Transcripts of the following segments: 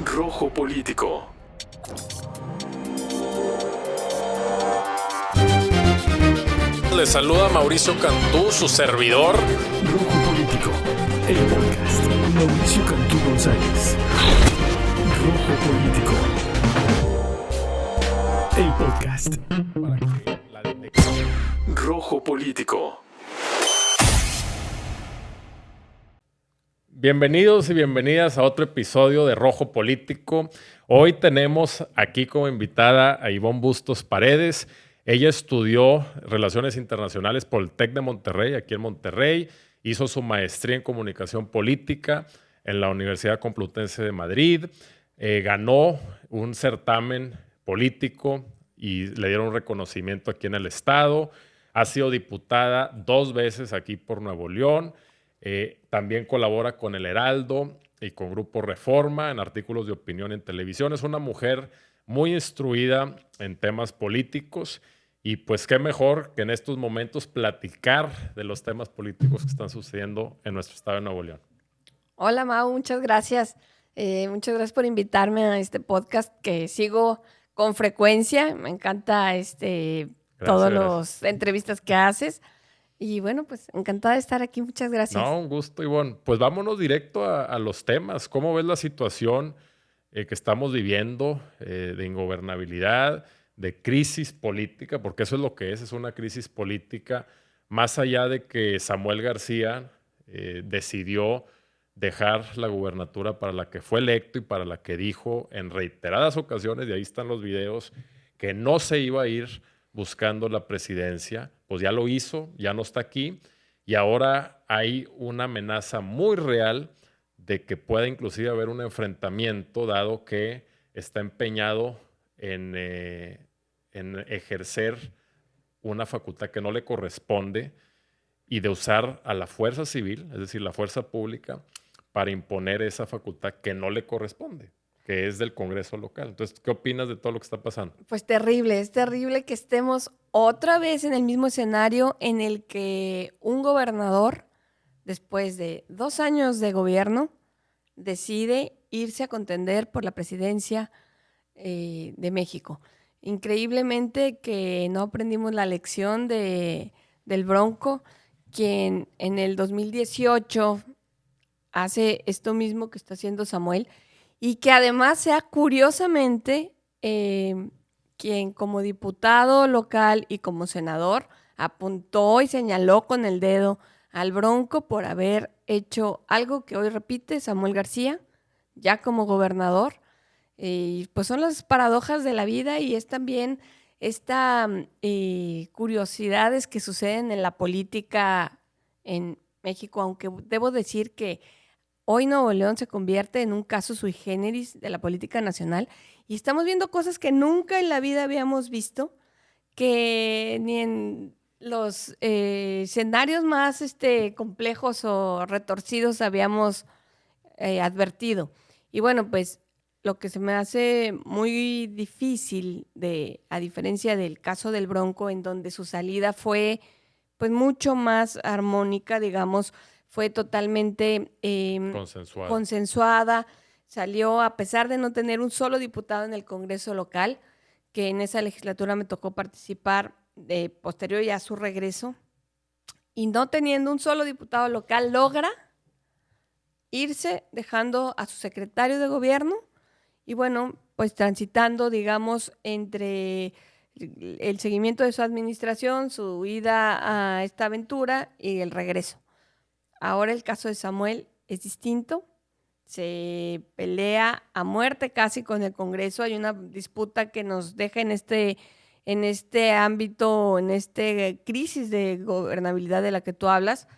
Rojo Político. Les saluda Mauricio Cantú, su servidor. Rojo Político, el podcast. Mauricio Cantú González. Rojo Político, el podcast. Rojo Político. Bienvenidos y bienvenidas a otro episodio de Rojo Político. Hoy tenemos aquí como invitada a Ivonne Bustos Paredes. Ella estudió Relaciones Internacionales por el TEC de Monterrey, aquí en Monterrey. Hizo su maestría en Comunicación Política en la Universidad Complutense de Madrid. Ganó un certamen político y le dieron un reconocimiento aquí en el Estado. Ha sido diputada 2 veces aquí por Nuevo León. También colabora con El Heraldo y con Grupo Reforma en artículos de opinión en televisión. Es una mujer muy instruida en temas políticos y pues qué mejor que en estos momentos platicar de los temas políticos que están sucediendo en nuestro estado de Nuevo León. Hola Mau, muchas gracias. Muchas gracias por invitarme a este podcast que sigo con frecuencia. Me encanta todas las entrevistas que haces. Y bueno, pues encantada de estar aquí. Muchas gracias. No, un gusto, Ivonne. Pues vámonos directo a los temas. ¿Cómo ves la situación que estamos viviendo de ingobernabilidad, de crisis política? Porque eso es lo que es una crisis política. Más allá de que Samuel García decidió dejar la gubernatura para la que fue electo y para la que dijo en reiteradas ocasiones, y ahí están los videos, que no se iba a ir buscando la presidencia, pues ya lo hizo, ya no está aquí, y ahora hay una amenaza muy real de que pueda inclusive haber un enfrentamiento, dado que está empeñado en ejercer una facultad que no le corresponde y de usar a la fuerza civil, es decir, la fuerza pública, para imponer esa facultad que no le corresponde, que es del Congreso local. Entonces, ¿qué opinas de todo lo que está pasando? Pues terrible, es terrible que estemos otra vez en el mismo escenario en el que un gobernador, después de 2 años de gobierno, decide irse a contender por la presidencia de México. Increíblemente que no aprendimos la lección del Bronco, quien en el 2018 hace esto mismo que está haciendo Samuel, y que además sea curiosamente quien como diputado local y como senador apuntó y señaló con el dedo al Bronco por haber hecho algo que hoy repite Samuel García, ya como gobernador. Y pues son las paradojas de la vida y es también esta curiosidades que suceden en la política en México, aunque debo decir que hoy Nuevo León se convierte en un caso sui generis de la política nacional y estamos viendo cosas que nunca en la vida habíamos visto, que ni en los escenarios más complejos o retorcidos habíamos advertido. Y bueno, pues lo que se me hace muy difícil, a diferencia del caso del Bronco, en donde su salida fue pues mucho más armónica, digamos, fue totalmente consensuada. Salió a pesar de no tener un solo diputado en el Congreso local, que en esa legislatura me tocó participar posterior ya a su regreso, y no teniendo un solo diputado local, logra irse dejando a su secretario de gobierno y bueno, pues transitando, digamos, entre el seguimiento de su administración, su ida a esta aventura y el regreso. Ahora el caso de Samuel es distinto, se pelea a muerte casi con el Congreso, hay una disputa que nos deja en este ámbito, en esta crisis de gobernabilidad de la que tú hablas,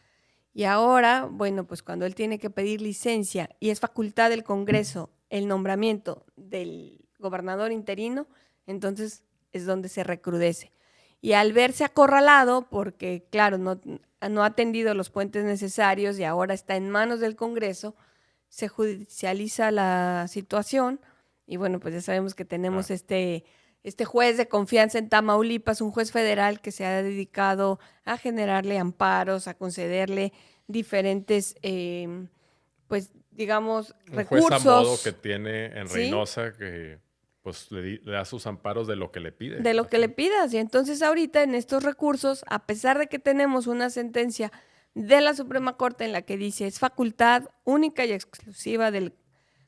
y ahora, bueno, pues cuando él tiene que pedir licencia y es facultad del Congreso el nombramiento del gobernador interino, entonces es donde se recrudece. Y al verse acorralado, porque claro, no ha atendido los puentes necesarios y ahora está en manos del Congreso, se judicializa la situación y bueno, pues ya sabemos que tenemos este juez de confianza en Tamaulipas, un juez federal que se ha dedicado a generarle amparos, a concederle diferentes pues digamos, Un juez a recursos. modo que tiene en ¿Sí? Reynosa que pues le da sus amparos de lo que le pide. De lo que le pidas. Y entonces ahorita en estos recursos, a pesar de que tenemos una sentencia de la Suprema Corte en la que dice es facultad única y exclusiva del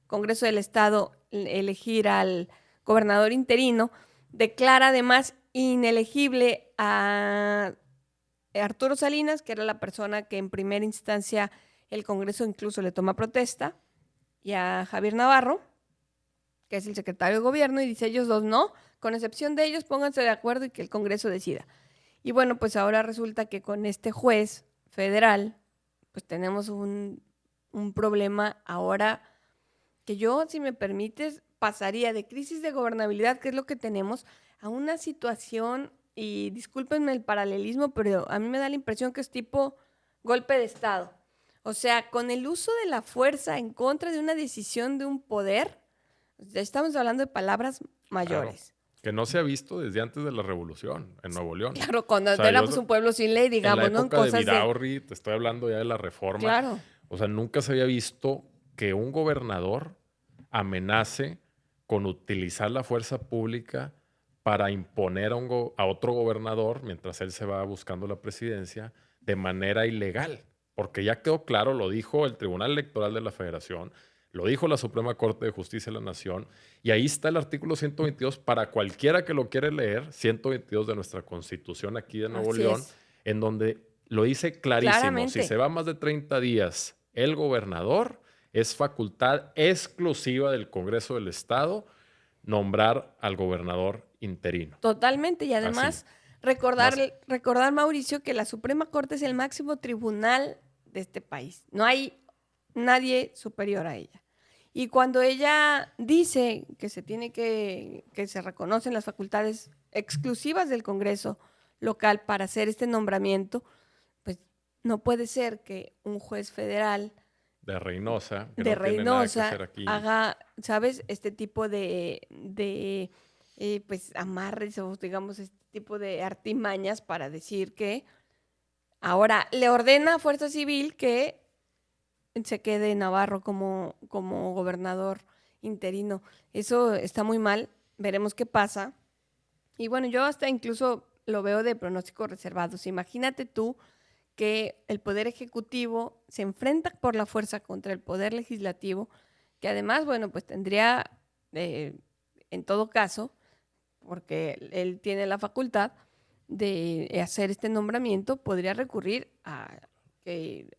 Congreso del Estado elegir al gobernador interino, declara además inelegible a Arturo Salinas, que era la persona que en primera instancia el Congreso incluso le toma protesta, y a Javier Navarro, que es el secretario de gobierno, y dice ellos dos no, con excepción de ellos, pónganse de acuerdo y que el Congreso decida. Y bueno, pues ahora resulta que con este juez federal, pues tenemos un problema ahora que yo, si me permites, pasaría de crisis de gobernabilidad, que es lo que tenemos, a una situación, y discúlpenme el paralelismo, pero a mí me da la impresión que es tipo golpe de Estado. O sea, con el uso de la fuerza en contra de una decisión de un poder, ya estamos hablando de palabras mayores. Claro, que no se ha visto desde antes de la revolución en Nuevo León. Claro, cuando O sea, éramos un pueblo sin ley, digamos, en la ¿no? época de Vidaurri, te estoy hablando ya de la reforma. Claro. O sea, nunca se había visto que un gobernador amenace con utilizar la fuerza pública para imponer a otro gobernador, mientras él se va buscando la presidencia, de manera ilegal. Porque ya quedó claro, lo dijo el Tribunal Electoral de la Federación, lo dijo la Suprema Corte de Justicia de la Nación, y ahí está el artículo 122 para cualquiera que lo quiere leer, 122 de nuestra Constitución aquí de Nuevo León, en donde lo dice clarísimo. Claramente. Si se va más de 30 días el gobernador, es facultad exclusiva del Congreso del Estado nombrar al gobernador interino. Totalmente, y además recordar, Mauricio, que la Suprema Corte es el máximo tribunal de este país. No hay nadie superior a ella. Y cuando ella dice que se reconocen las facultades exclusivas del Congreso local para hacer este nombramiento, pues no puede ser que un juez federal de Reynosa, que de no Reynosa tiene nada que hacer aquí, haga, ¿sabes? Este tipo de pues amarres o digamos este tipo de artimañas para decir que ahora le ordena a Fuerza Civil que se quede Navarro como gobernador interino. Eso está muy mal, veremos qué pasa. Y bueno, yo hasta incluso lo veo de pronósticos reservados. Imagínate tú que el Poder Ejecutivo se enfrenta por la fuerza contra el Poder Legislativo, que además, bueno, pues tendría, en todo caso, porque él tiene la facultad de hacer este nombramiento, podría recurrir a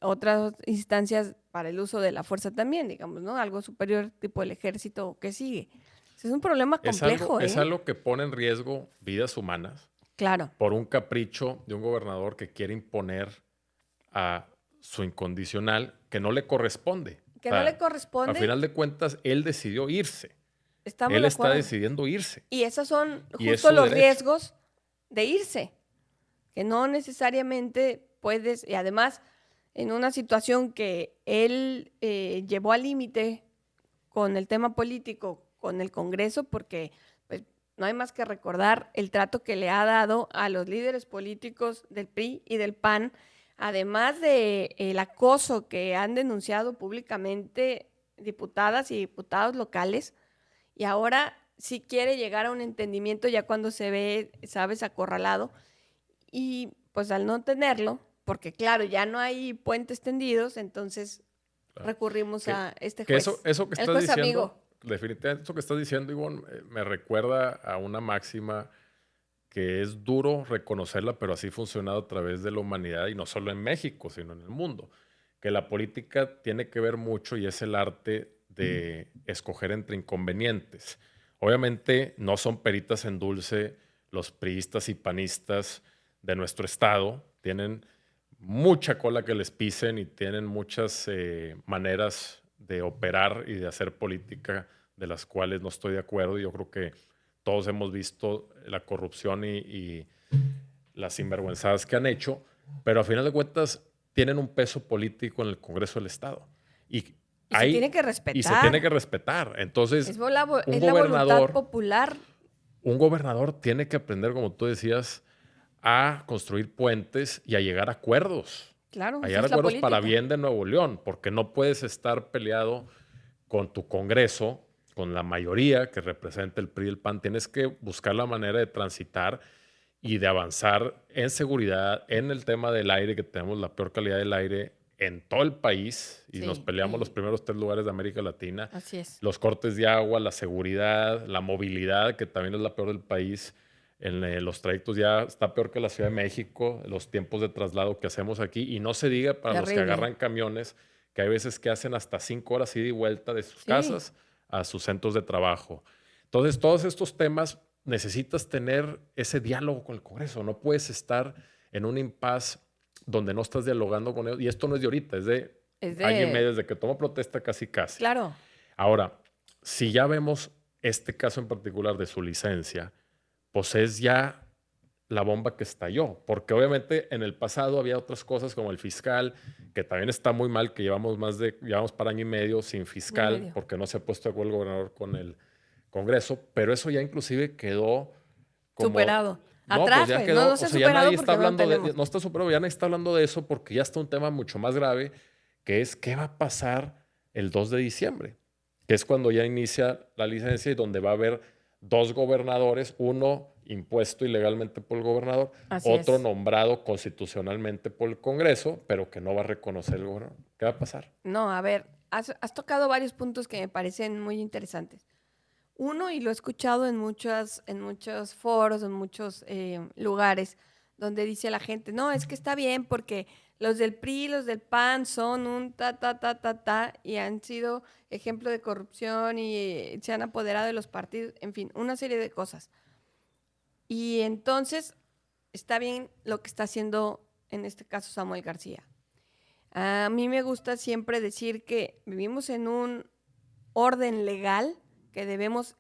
otras instancias para el uso de la fuerza también, digamos, ¿no? Algo superior, tipo el ejército que sigue. Es un problema complejo, es algo que pone en riesgo vidas humanas. Claro. Por un capricho de un gobernador que quiere imponer a su incondicional que no le corresponde. Que no le corresponde. A final de cuentas, él decidió irse. Estamos él de está acuerdo. decidiendo irse. Y esos son Y es justo su los derecho. riesgos de irse, que no necesariamente puedes, y además en una situación que él llevó al límite con el tema político, con el Congreso, porque pues, no hay más que recordar el trato que le ha dado a los líderes políticos del PRI y del PAN, además de el acoso que han denunciado públicamente diputadas y diputados locales, y ahora sí quiere llegar a un entendimiento ya cuando se ve, sabes, acorralado, y pues al no tenerlo, porque claro, ya no hay puentes tendidos, entonces recurrimos a este juez. Eso que el estás juez diciendo, amigo. definitivamente eso que estás diciendo, Ivonne, me recuerda a una máxima que es duro reconocerla, pero así ha funcionado a través de la humanidad, y no solo en México, sino en el mundo, que la política tiene que ver mucho y es el arte de escoger entre inconvenientes. Obviamente no son peritas en dulce los priistas y panistas de nuestro estado, tienen mucha cola que les pisen y tienen muchas maneras de operar y de hacer política de las cuales no estoy de acuerdo. Yo creo que todos hemos visto la corrupción y las sinvergüenzadas que han hecho, pero a final de cuentas tienen un peso político en el Congreso del Estado. Y se tiene que respetar. Y se tiene que respetar. Entonces, es la voluntad popular. Un gobernador tiene que aprender, como tú decías, a construir puentes y a llegar a acuerdos. Claro, Hay esa es la acuerdos para política. bien de Nuevo León, porque no puedes estar peleado con tu Congreso, con la mayoría que representa el PRI y el PAN. Tienes que buscar la manera de transitar y de avanzar en seguridad, en el tema del aire, que tenemos la peor calidad del aire en todo el país y nos Sí, peleamos los y primeros 3 lugares de América Latina. así es. Los cortes de agua, la seguridad, la movilidad, que también es la peor del país. En los trayectos ya está peor que la Ciudad de México, los tiempos de traslado que hacemos aquí. Y no se diga para los que Terrible. agarran camiones, que hay veces que hacen hasta 5 horas ida y vuelta de sus Sí. casas a sus centros de trabajo. Entonces, todos estos temas necesitas tener ese diálogo con el Congreso. No puedes estar en un impasse donde no estás dialogando con ellos. Y esto no es de ahorita, es de Es año y medio de... desde que tomó protesta casi. Claro. Ahora, si ya vemos este caso en particular de su licencia, pues es ya la bomba que estalló, porque obviamente en el pasado había otras cosas como el fiscal, que también está muy mal, que llevamos para año y medio sin fiscal, medio. porque no se ha puesto de acuerdo el gobernador con el Congreso, pero eso ya inclusive quedó como... Superado. No, Atrás, pues ya pues, quedó, no o se ha sea, ya superado nadie está porque no lo hablando tenemos. no está superado, ya nadie está hablando de eso porque ya está un tema mucho más grave, que es qué va a pasar el 2 de diciembre, que es cuando ya inicia la licencia y donde va a haber 2 gobernadores, uno impuesto ilegalmente por el gobernador, Así otro es. nombrado constitucionalmente por el Congreso, pero que no va a reconocer el gobernador. ¿Qué va a pasar? No, a ver, has tocado varios puntos que me parecen muy interesantes. Uno, y lo he escuchado en muchos foros, en muchos lugares, donde dice la gente, no, es que está bien porque los del PRI, los del PAN son un ta, y han sido ejemplo de corrupción y se han apoderado de los partidos, en fin, una serie de cosas. Y entonces está bien lo que está haciendo en este caso Samuel García. A mí me gusta siempre decir que vivimos en un orden legal que debemos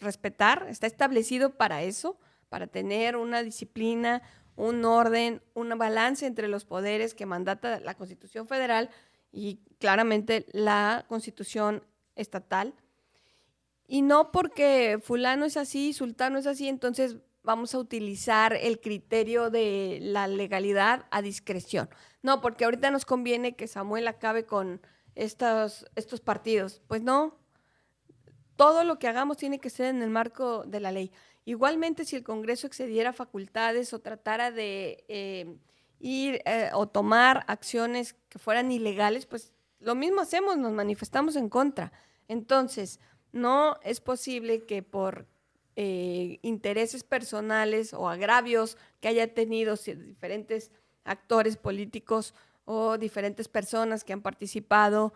respetar, está establecido para eso, para tener una disciplina, un orden, un balance entre los poderes que mandata la Constitución Federal y claramente la Constitución estatal. Y no porque fulano es así, sultano es así, entonces vamos a utilizar el criterio de la legalidad a discreción. No, porque ahorita nos conviene que Samuel acabe con estos partidos. Pues no, todo lo que hagamos tiene que ser en el marco de la ley. Igualmente, si el Congreso excediera facultades o tratara de ir o tomar acciones que fueran ilegales, pues lo mismo hacemos, nos manifestamos en contra. Entonces, no es posible que por intereses personales o agravios que haya tenido diferentes actores políticos o diferentes personas que han participado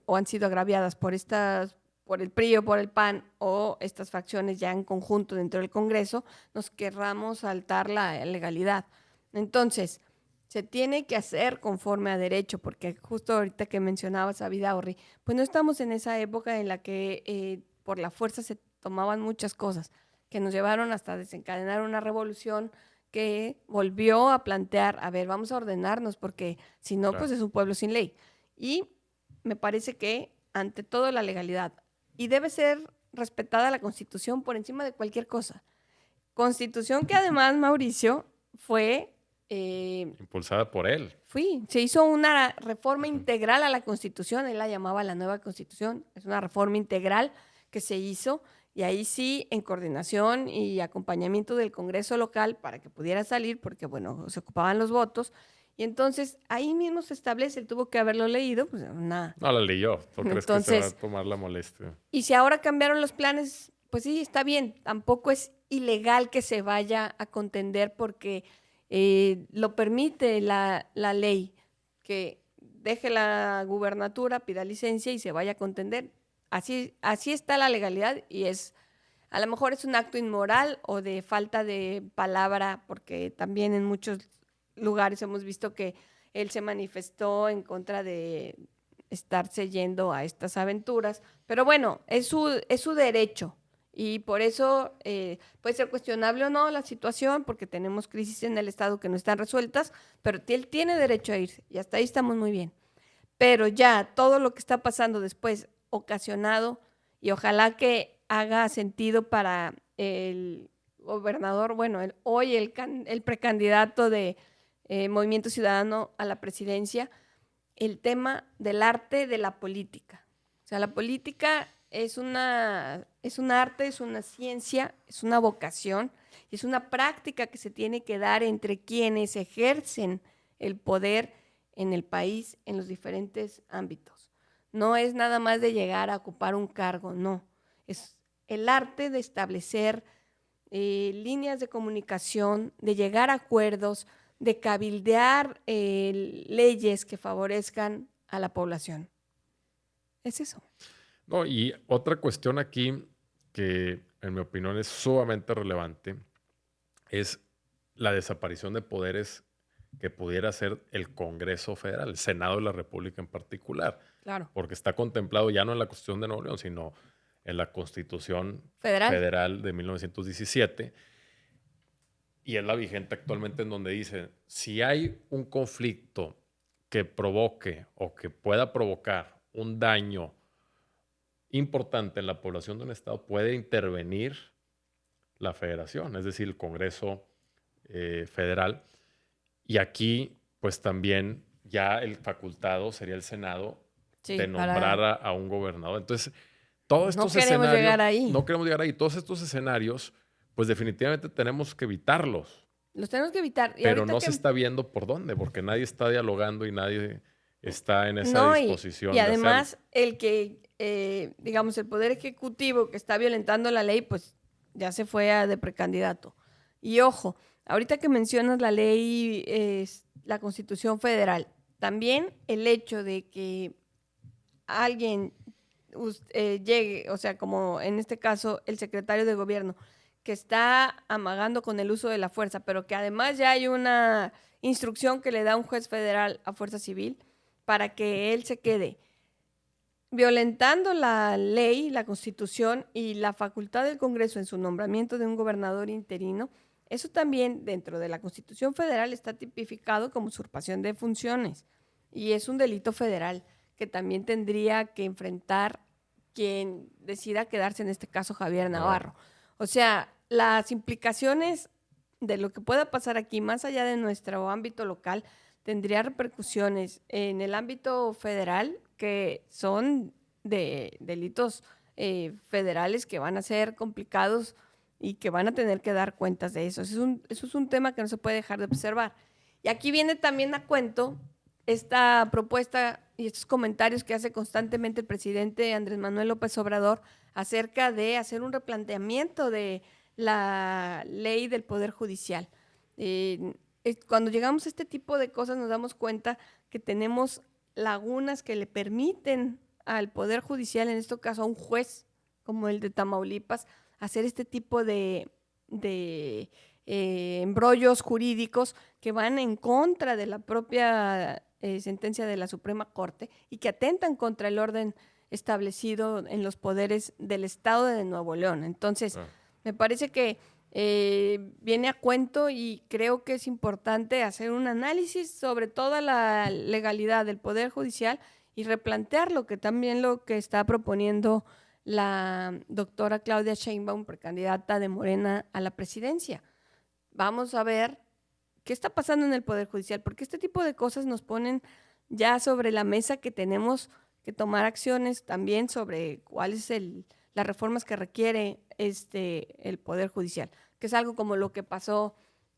o han sido agraviadas por el PRI o por el PAN o estas facciones ya en conjunto dentro del Congreso, nos querramos saltar la legalidad. Entonces, se tiene que hacer conforme a derecho, porque justo ahorita que mencionabas a Vidaurri, pues no estamos en esa época en la que por la fuerza se tomaban muchas cosas, que nos llevaron hasta desencadenar una revolución que volvió a plantear, a ver, vamos a ordenarnos, porque si no, Claro. pues es un pueblo sin ley. Y me parece que, ante todo, la legalidad. Y debe ser respetada la Constitución por encima de cualquier cosa. Constitución que además, Mauricio, fue... Impulsada por él. se hizo una reforma integral a la Constitución, él la llamaba la nueva Constitución, es una reforma integral que se hizo y ahí sí, en coordinación y acompañamiento del Congreso local para que pudiera salir, porque bueno, se ocupaban los votos, y entonces ahí mismo se establece, él tuvo que haberlo leído, pues nada. No la leyó. ¿Tú crees que se va a tomar la molestia? Y si ahora cambiaron los planes, pues sí, está bien, tampoco es ilegal que se vaya a contender porque lo permite la ley, que deje la gubernatura, pida licencia y se vaya a contender. Así está la legalidad y a lo mejor es un acto inmoral o de falta de palabra, porque también en muchos lugares hemos visto que él se manifestó en contra de estarse yendo a estas aventuras, pero bueno, es su derecho. Y por eso puede ser cuestionable o no la situación, porque tenemos crisis en el Estado que no están resueltas, pero él tiene derecho a irse y hasta ahí estamos muy bien. Pero ya todo lo que está pasando después ocasionado, y ojalá que haga sentido para el gobernador, bueno, hoy el precandidato de Movimiento Ciudadano a la presidencia, el tema del arte de la política. O sea, la política es un arte, es una ciencia, es una vocación, es una práctica que se tiene que dar entre quienes ejercen el poder en el país en los diferentes ámbitos. No es nada más de llegar a ocupar un cargo, no. Es el arte de establecer líneas de comunicación, de llegar a acuerdos, de cabildear leyes que favorezcan a la población. Es eso. No, y otra cuestión aquí que en mi opinión es sumamente relevante es la desaparición de poderes que pudiera ser el Congreso Federal, el Senado de la República en particular. Claro. Porque está contemplado ya no en la Constitución de Nuevo León, sino en la Constitución Federal de 1917. Y es la vigente actualmente, en donde dice, si hay un conflicto que provoque o que pueda provocar un daño importante en la población de un estado, puede intervenir la federación, es decir, el Congreso Federal. Y aquí, pues también ya el facultado sería el Senado de nombrar a un gobernador. Entonces, todos estos escenarios... No queremos llegar ahí. No queremos llegar ahí. Todos estos escenarios, pues definitivamente tenemos que evitarlos. Los tenemos que evitar. Pero no se está viendo por dónde, porque nadie está dialogando y nadie está en esa disposición. Y además, el que, digamos, el Poder Ejecutivo que está violentando la ley, pues ya se fue de precandidato. Y ojo, ahorita que mencionas la ley, la Constitución Federal, también el hecho de que alguien llegue, o sea, como en este caso el secretario de gobierno, que está amagando con el uso de la fuerza, pero que además ya hay una instrucción que le da un juez federal a Fuerza Civil para que él se quede violentando la ley, la Constitución y la facultad del Congreso en su nombramiento de un gobernador interino. Eso también dentro de la Constitución Federal está tipificado como usurpación de funciones y es un delito federal que también tendría que enfrentar quien decida quedarse, en este caso Javier Navarro. O sea, las implicaciones de lo que pueda pasar aquí, más allá de nuestro ámbito local, tendría repercusiones en el ámbito federal, que son de delitos federales que van a ser complicados y que van a tener que dar cuentas de eso. Eso es un tema que no se puede dejar de observar. Y aquí viene también a cuento esta propuesta y estos comentarios que hace constantemente el presidente Andrés Manuel López Obrador acerca de hacer un replanteamiento de la ley del Poder Judicial. Cuando llegamos a este tipo de cosas nos damos cuenta que tenemos lagunas que le permiten al Poder Judicial, en este caso a un juez como el de Tamaulipas, hacer este tipo de embrollos jurídicos que van en contra de la propia sentencia de la Suprema Corte y que atentan contra el orden establecido en los poderes del Estado de Nuevo León. Entonces, me parece que viene a cuento y creo que es importante hacer un análisis sobre toda la legalidad del Poder Judicial y replantear lo que está proponiendo la doctora Claudia Sheinbaum, precandidata de Morena a la presidencia. Vamos a ver qué está pasando en el Poder Judicial, porque este tipo de cosas nos ponen ya sobre la mesa que tenemos que tomar acciones también sobre cuáles las reformas que requiere el Poder Judicial, que es algo como lo que pasó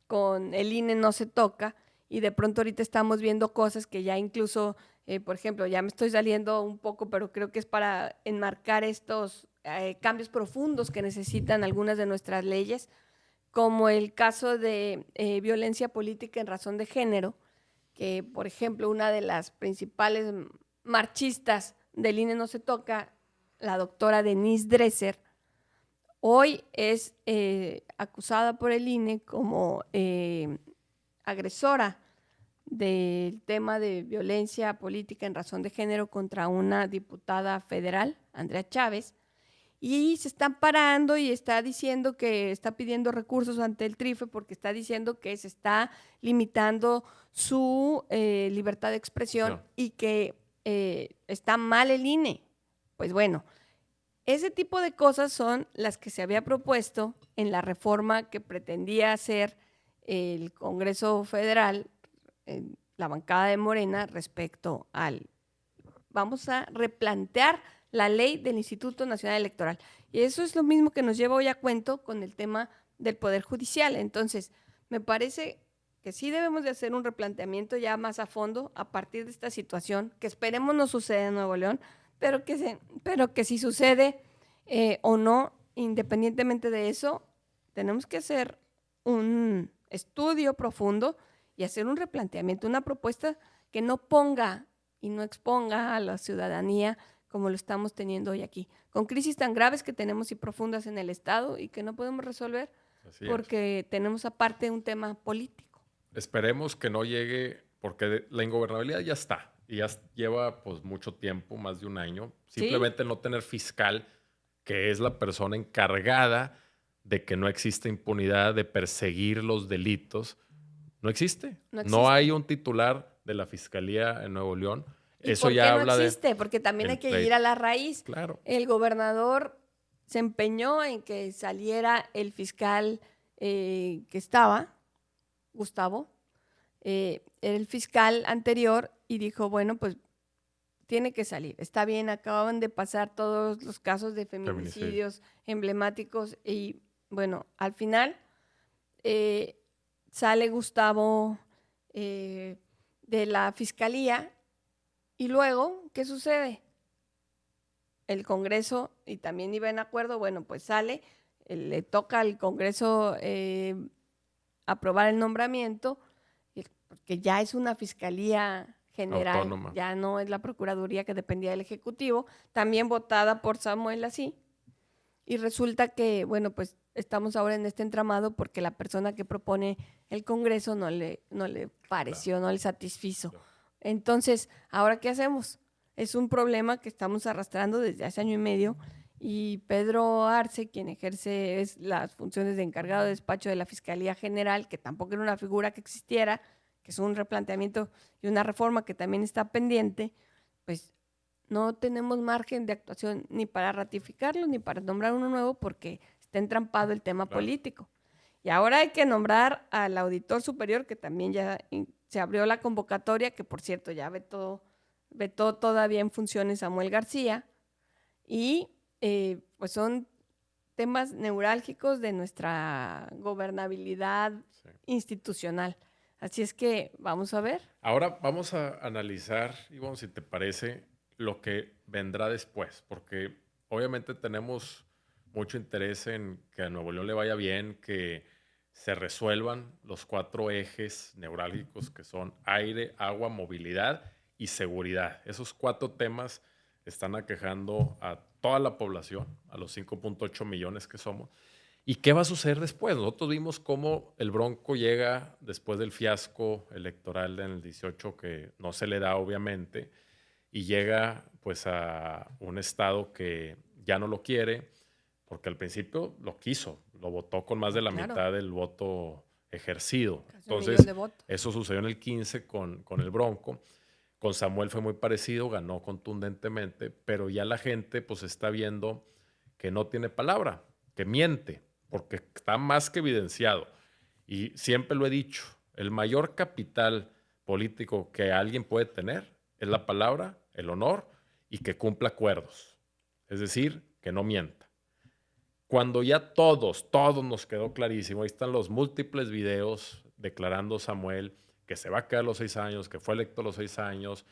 con el INE no se toca, y de pronto ahorita estamos viendo cosas que ya incluso, por ejemplo, ya me estoy saliendo un poco, pero creo que es para enmarcar estos cambios profundos que necesitan algunas de nuestras leyes, como el caso de violencia política en razón de género, que, por ejemplo, una de las principales marchistas del INE no se toca, la doctora Denise Dresser, hoy es acusada por el INE como agresora del tema de violencia política en razón de género contra una diputada federal, Andrea Chávez, y se están parando y está diciendo que está pidiendo recursos ante el TRIFE porque está diciendo que se está limitando su libertad de expresión y que está mal el INE. Pues bueno, ese tipo de cosas son las que se había propuesto en la reforma que pretendía hacer el Congreso Federal la bancada de Morena respecto al... Vamos a replantear la ley del Instituto Nacional Electoral. Y eso es lo mismo que nos lleva hoy a cuento con el tema del Poder Judicial. Entonces, me parece que sí debemos de hacer un replanteamiento ya más a fondo a partir de esta situación, que esperemos no suceda en Nuevo León, pero que si sucede o no, independientemente de eso, tenemos que hacer un estudio profundo y hacer un replanteamiento, una propuesta que no ponga y no exponga a la ciudadanía como lo estamos teniendo hoy aquí, con crisis tan graves que tenemos y profundas en el Estado y que no podemos resolver porque tenemos aparte un tema político. Esperemos que no llegue, porque la ingobernabilidad ya está y ya lleva pues mucho tiempo, más de un año. Simplemente no tener fiscal, que es la persona encargada de que no exista impunidad, de perseguir los delitos, no existe. No hay un titular de la Fiscalía en Nuevo León. Eso ¿por qué ya no habla existe? Porque también hay que ir a la raíz. Claro. El gobernador se empeñó en que saliera el fiscal que estaba, Gustavo, el fiscal anterior, y dijo, bueno, pues tiene que salir. Está bien, acaban de pasar todos los casos de feminicidios emblemáticos y, bueno, al final sale Gustavo de la fiscalía y luego, ¿qué sucede? El Congreso, y también iba en acuerdo, bueno, pues sale, le toca al Congreso aprobar el nombramiento, porque ya es una fiscalía general, autónoma. Ya no es la Procuraduría que dependía del Ejecutivo, también votada por Samuel Así, y resulta que, bueno, pues estamos ahora en este entramado porque la persona que propone el Congreso no le pareció, no le satisfizo. Entonces, ¿ahora qué hacemos? Es un problema que estamos arrastrando desde hace año y medio, y Pedro Arce, quien ejerce las funciones de encargado de despacho de la Fiscalía General, que tampoco era una figura que existiera, que es un replanteamiento y una reforma que también está pendiente, pues no tenemos margen de actuación ni para ratificarlo ni para nombrar uno nuevo porque está entrampado el tema político. Y ahora hay que nombrar al auditor superior, que también ya se abrió la convocatoria, que por cierto ya vetó todavía en funciones Samuel García, y pues son temas neurálgicos de nuestra gobernabilidad institucional. Así es que vamos a ver. Ahora vamos a analizar, Ivonne, si te parece, lo que vendrá después, porque obviamente tenemos mucho interés en que a Nuevo León le vaya bien, que se resuelvan los 4 ejes neurálgicos que son aire, agua, movilidad y seguridad. Esos 4 temas están aquejando a toda la población, a los 5.8 millones que somos. ¿Y qué va a suceder después? Nosotros vimos cómo el Bronco llega después del fiasco electoral en el 18, que no se le da obviamente, y llega pues a un estado que ya no lo quiere, porque al principio lo quiso, lo votó con más de la mitad del voto ejercido. Entonces, eso sucedió en el 15 con el Bronco. Con Samuel fue muy parecido, ganó contundentemente, pero ya la gente pues está viendo que no tiene palabra, que miente, porque está más que evidenciado. Y siempre lo he dicho, el mayor capital político que alguien puede tener es la palabra, el honor y que cumpla acuerdos. Es decir, que no mienta. Cuando ya todos nos quedó clarísimo, ahí están los múltiples videos declarando Samuel que se va a quedar los 6 años, que fue electo los 6 años.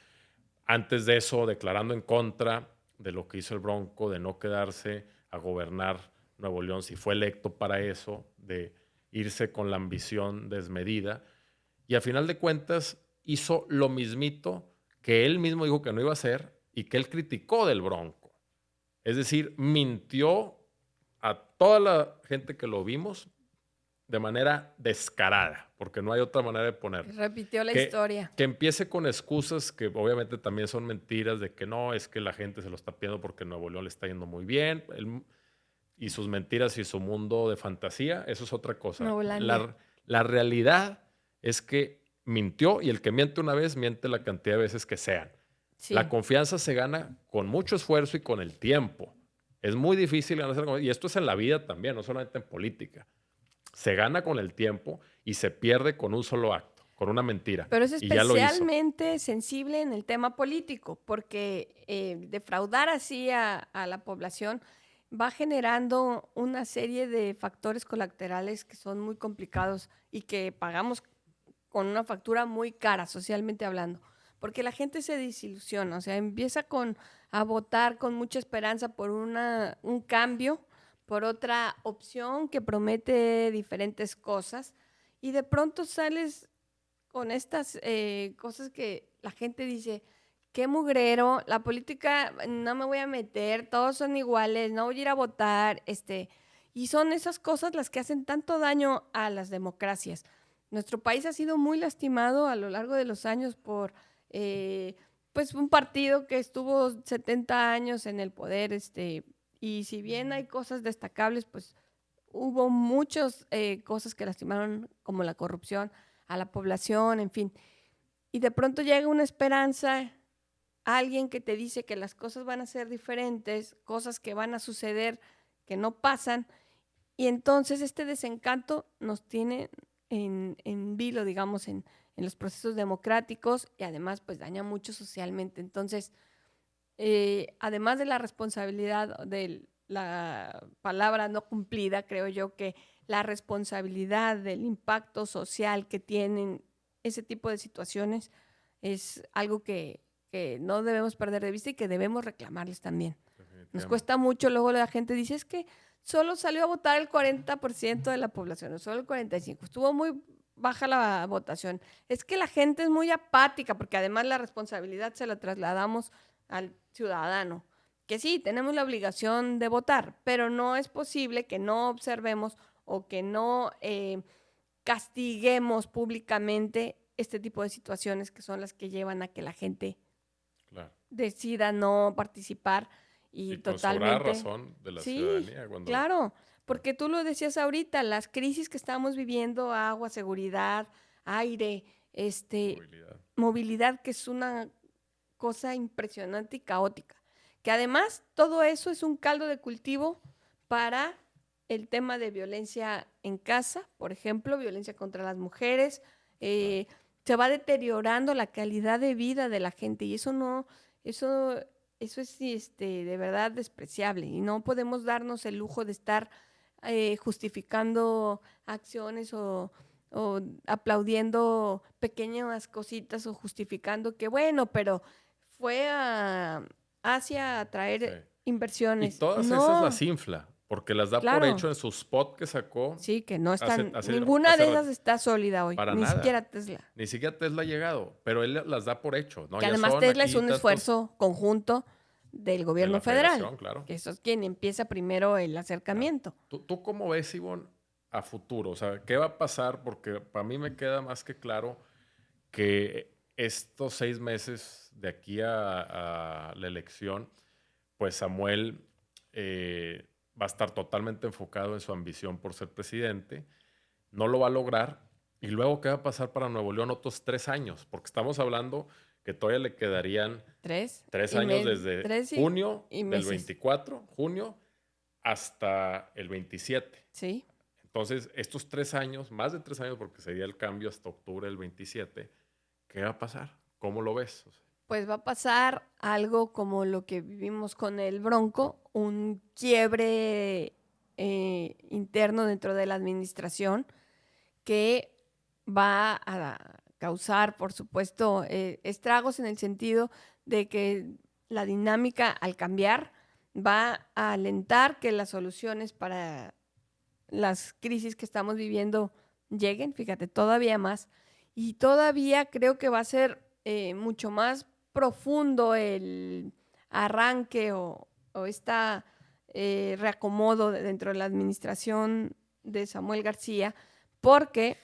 Antes de eso, declarando en contra de lo que hizo el Bronco, de no quedarse a gobernar Nuevo León si fue electo para eso, de irse con la ambición desmedida. Y a final de cuentas hizo lo mismito que él mismo dijo que no iba a hacer y que él criticó del Bronco. Es decir, mintió a toda la gente que lo vimos de manera descarada, porque no hay otra manera de ponerlo. Repitió la historia. Que empiece con excusas que obviamente también son mentiras, de que no, es que la gente se lo está pidiendo porque Nuevo León le está yendo muy bien, y sus mentiras y su mundo de fantasía, eso es otra cosa. La realidad es que mintió, y el que miente una vez, miente la cantidad de veces que sean. Sí. La confianza se gana con mucho esfuerzo y con el tiempo. Es muy difícil ganarse la confianza, y esto es en la vida también, no solamente en política. Se gana con el tiempo y se pierde con un solo acto, con una mentira. Pero es y ya lo hizo. especialmente sensible en el tema político, porque defraudar así a la población va generando una serie de factores colaterales que son muy complicados y que pagamos con una factura muy cara, socialmente hablando. Porque la gente se desilusiona, o sea, empieza a votar con mucha esperanza por un cambio, por otra opción que promete diferentes cosas, y de pronto sales con estas cosas que la gente dice, qué mugrero, la política no me voy a meter, todos son iguales, no voy a ir a votar, y son esas cosas las que hacen tanto daño a las democracias. Nuestro país ha sido muy lastimado a lo largo de los años por pues un partido que estuvo 70 años en el poder, y si bien hay cosas destacables, pues hubo muchas cosas que lastimaron, como la corrupción a la población, en fin. Y de pronto llega una esperanza, alguien que te dice que las cosas van a ser diferentes, cosas que van a suceder que no pasan, y entonces este desencanto nos tiene en vilo, digamos, en los procesos democráticos, y además pues daña mucho socialmente. Entonces, además de la responsabilidad de la palabra no cumplida, creo yo que la responsabilidad del impacto social que tienen ese tipo de situaciones es algo que no debemos perder de vista y que debemos reclamarles también. Nos cuesta mucho, luego la gente dice, es que solo salió a votar el 40% de la población, o solo el 45%. Estuvo muy baja la votación. Es que la gente es muy apática, porque además la responsabilidad se la trasladamos al ciudadano. Que sí, tenemos la obligación de votar, pero no es posible que no observemos o que no castiguemos públicamente este tipo de situaciones que son las que llevan a que la gente decida no participar y totalmente... con sobrada razón de la ciudadanía. Claro, porque tú lo decías ahorita, las crisis que estamos viviendo, agua, seguridad, aire, movilidad, que es una cosa impresionante y caótica. Que además todo eso es un caldo de cultivo para el tema de violencia en casa, por ejemplo, violencia contra las mujeres. Se va deteriorando la calidad de vida de la gente, y eso es de verdad despreciable, y no podemos darnos el lujo de estar justificando acciones o aplaudiendo pequeñas cositas o justificando que bueno, pero fue a Asia a traer inversiones. Y todas esas las infla, porque las da por hecho en su spot que sacó. Sí, que no están, ninguna de esas está sólida hoy, para ni nada. siquiera Tesla. Ni siquiera Tesla ha llegado, pero él las da por hecho, ¿no? Que además Tesla es un esfuerzo conjunto del gobierno federal, claro. Que eso es quien empieza primero el acercamiento. Claro. ¿Tú cómo ves, Ivonne, a futuro? O sea, ¿qué va a pasar? Porque para mí me queda más que claro que estos 6 meses de aquí a la elección, pues Samuel va a estar totalmente enfocado en su ambición por ser presidente, no lo va a lograr, y luego ¿qué va a pasar para Nuevo León otros 3 años? Porque estamos hablando que todavía le quedarían 3 años desde junio del 24, junio, hasta el 27. Sí. Entonces, estos 3 años, más de 3 años, porque sería el cambio hasta octubre del 27, ¿qué va a pasar? ¿Cómo lo ves? Pues va a pasar algo como lo que vivimos con el Bronco, un quiebre interno dentro de la administración que va a causar, por supuesto, estragos en el sentido de que la dinámica al cambiar va a alentar que las soluciones para las crisis que estamos viviendo lleguen, fíjate, todavía más. Y todavía creo que va a ser mucho más profundo el arranque o reacomodo dentro de la administración de Samuel García, porque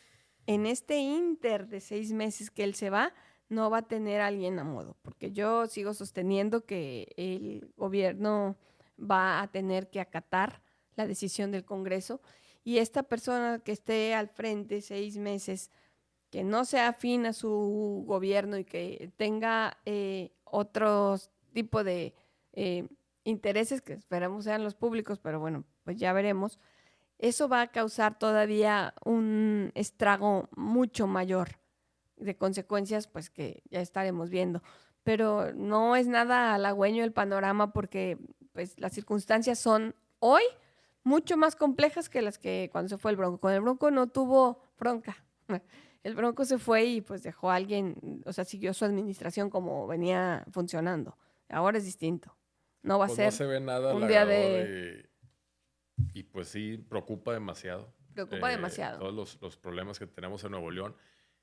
en este inter de 6 meses que él se va, no va a tener a alguien a modo, porque yo sigo sosteniendo que el gobierno va a tener que acatar la decisión del Congreso, y esta persona que esté al frente 6 meses, que no sea afín a su gobierno y que tenga otros tipo de intereses que esperamos sean los públicos, pero bueno, pues ya veremos. Eso va a causar todavía un estrago mucho mayor de consecuencias, pues que ya estaremos viendo. Pero no es nada halagüeño el panorama porque pues las circunstancias son hoy mucho más complejas que las que cuando se fue el Bronco. Con el Bronco no tuvo bronca. El Bronco se fue y pues dejó a alguien, o sea, siguió su administración como venía funcionando. Ahora es distinto. No va a Pues ser no se ve nada un día halagador y pues sí, preocupa demasiado. Preocupa demasiado. Todos los problemas que tenemos en Nuevo León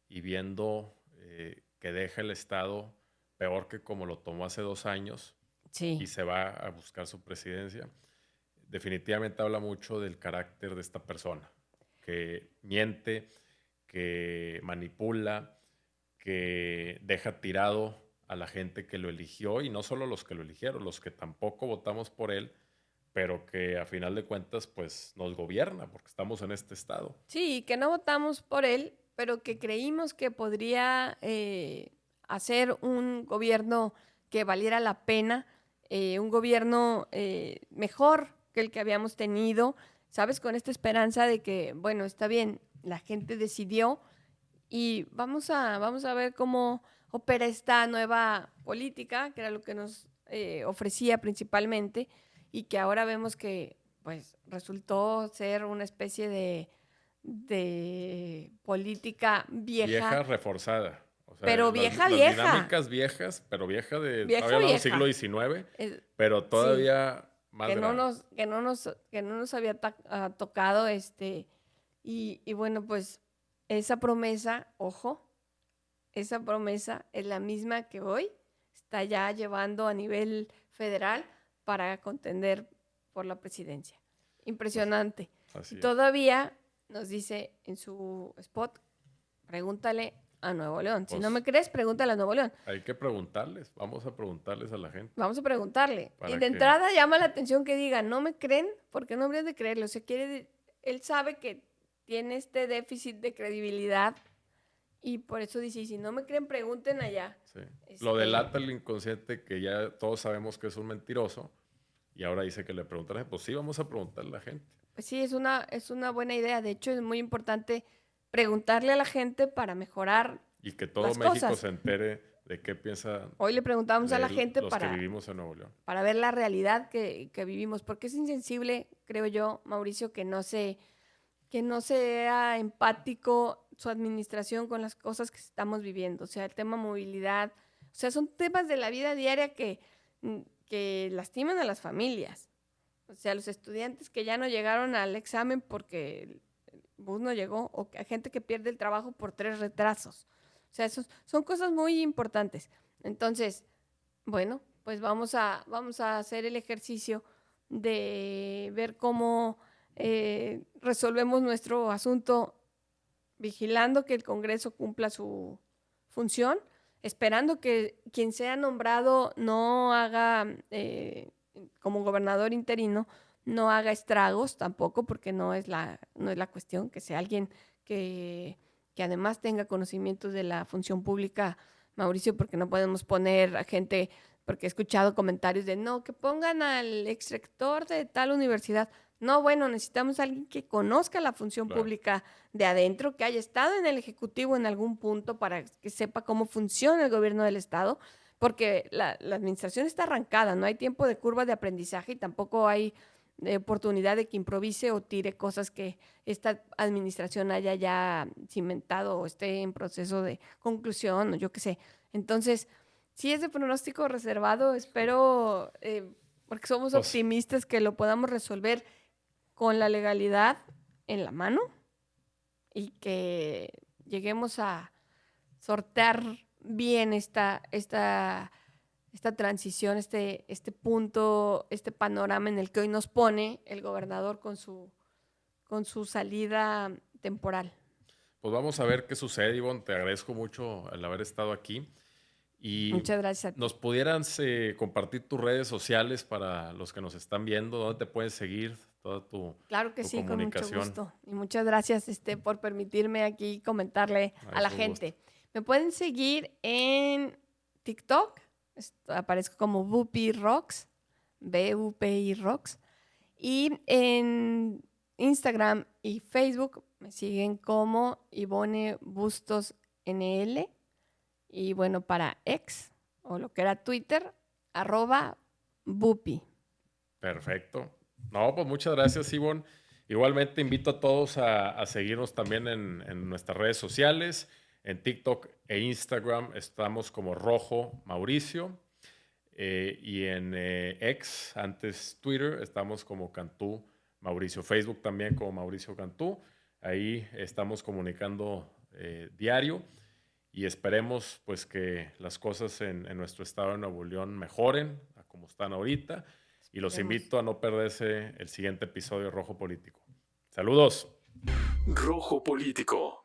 y viendo que deja el Estado peor que como lo tomó hace 2 años Sí. y se va a buscar su presidencia, definitivamente habla mucho del carácter de esta persona, que miente, que manipula, que deja tirado a la gente que lo eligió y no solo los que lo eligieron, los que tampoco votamos por él, pero que a final de cuentas pues nos gobierna porque estamos en este estado. Sí, que no votamos por él, pero que creímos que podría hacer un gobierno que valiera la pena, un gobierno mejor que el que habíamos tenido, ¿sabes? Con esta esperanza de que, bueno, está bien, la gente decidió y vamos a ver cómo opera esta nueva política, que era lo que nos ofrecía principalmente, y que ahora vemos que pues resultó ser una especie de política Vieja reforzada. O sea, Pero las- vieja, las vieja. dinámicas viejas, pero vieja de Vieja, todavía hablamos vieja. siglo XIX, Sí, pero todavía más que no grave. que no nos había tocado y bueno, pues esa promesa, ojo, esa promesa es la misma que hoy está ya llevando a nivel federal para contender por la presidencia. Impresionante. Así Y es. todavía nos dice en su spot, pregúntale a Nuevo León. Si Pues- no me crees, pregúntale a Nuevo León. Hay que preguntarles, vamos a preguntarles a la gente. Vamos a preguntarle. Para Y de que- entrada llama la atención que diga, no me creen, porque no habrían de creerlo. O sea, él sabe que tiene este déficit de credibilidad y por eso dice, y si no me creen, pregunten allá. Sí. Este- Lo delata el inconsciente que ya todos sabemos que es un mentiroso y ahora dice que le preguntarán, pues sí, vamos a preguntarle a la gente. Pues sí, es una buena idea. De hecho, es muy importante preguntarle a la gente para mejorar. Y que todo Las México cosas. se entere de qué piensa Hoy le preguntamos a la de gente los que vivimos en Nuevo León. para ver la realidad que vivimos, porque es insensible, creo yo, Mauricio, que no sea empático su administración con las cosas que estamos viviendo, o sea, el tema movilidad, o sea, son temas de la vida diaria que lastiman a las familias, o sea, los estudiantes que ya no llegaron al examen porque el bus no llegó, o a gente que pierde el trabajo por 3 retrasos, o sea, son cosas muy importantes. Entonces, bueno, pues vamos a hacer el ejercicio de ver cómo resolvemos nuestro asunto vigilando que el Congreso cumpla su función, esperando que quien sea nombrado no haga, como gobernador interino, no haga estragos tampoco, porque no es la cuestión, que sea alguien que además tenga conocimientos de la función pública, Mauricio, porque no podemos poner a gente, porque he escuchado comentarios de no, que pongan al exrector de tal universidad. No, bueno, necesitamos a alguien que conozca la función Claro. pública de adentro, que haya estado en el Ejecutivo en algún punto para que sepa cómo funciona el gobierno del Estado, porque la administración está arrancada, no hay tiempo de curva de aprendizaje y tampoco hay oportunidad de que improvise o tire cosas que esta administración haya ya cimentado o esté en proceso de conclusión o yo qué sé. Entonces, sí es de pronóstico reservado, espero, porque somos Pues- optimistas, que lo podamos resolver con la legalidad en la mano y que lleguemos a sortear bien esta transición, este punto, este panorama en el que hoy nos pone el gobernador con su salida temporal. Pues vamos a ver qué sucede, Ivonne. Te agradezco mucho el haber estado aquí. Y Muchas gracias a ti. nos pudieran compartir tus redes sociales para los que nos están viendo, dónde te pueden seguir, toda tu Claro que tu sí, con mucho comunicación. gusto. Y muchas gracias por permitirme aquí comentarle a la con gente. Me pueden seguir en TikTok, aparezco como Bupi Rocks, BUPI Rocks, y en Instagram y Facebook me siguen como Ivonne Bustos NL. Y bueno, para X, o lo que era Twitter, @Bupi. Perfecto. No, pues muchas gracias, Ivonne. Igualmente invito a todos a seguirnos también en nuestras redes sociales. En TikTok e Instagram estamos como Rojo Mauricio. Y en X, antes Twitter, estamos como Cantú Mauricio. Facebook también como Mauricio Cantú. Ahí estamos comunicando diario y esperemos pues que las cosas en nuestro estado de Nuevo León mejoren a como están ahorita. Y los invito a no perderse el siguiente episodio de Rojo Político. Saludos. Rojo Político.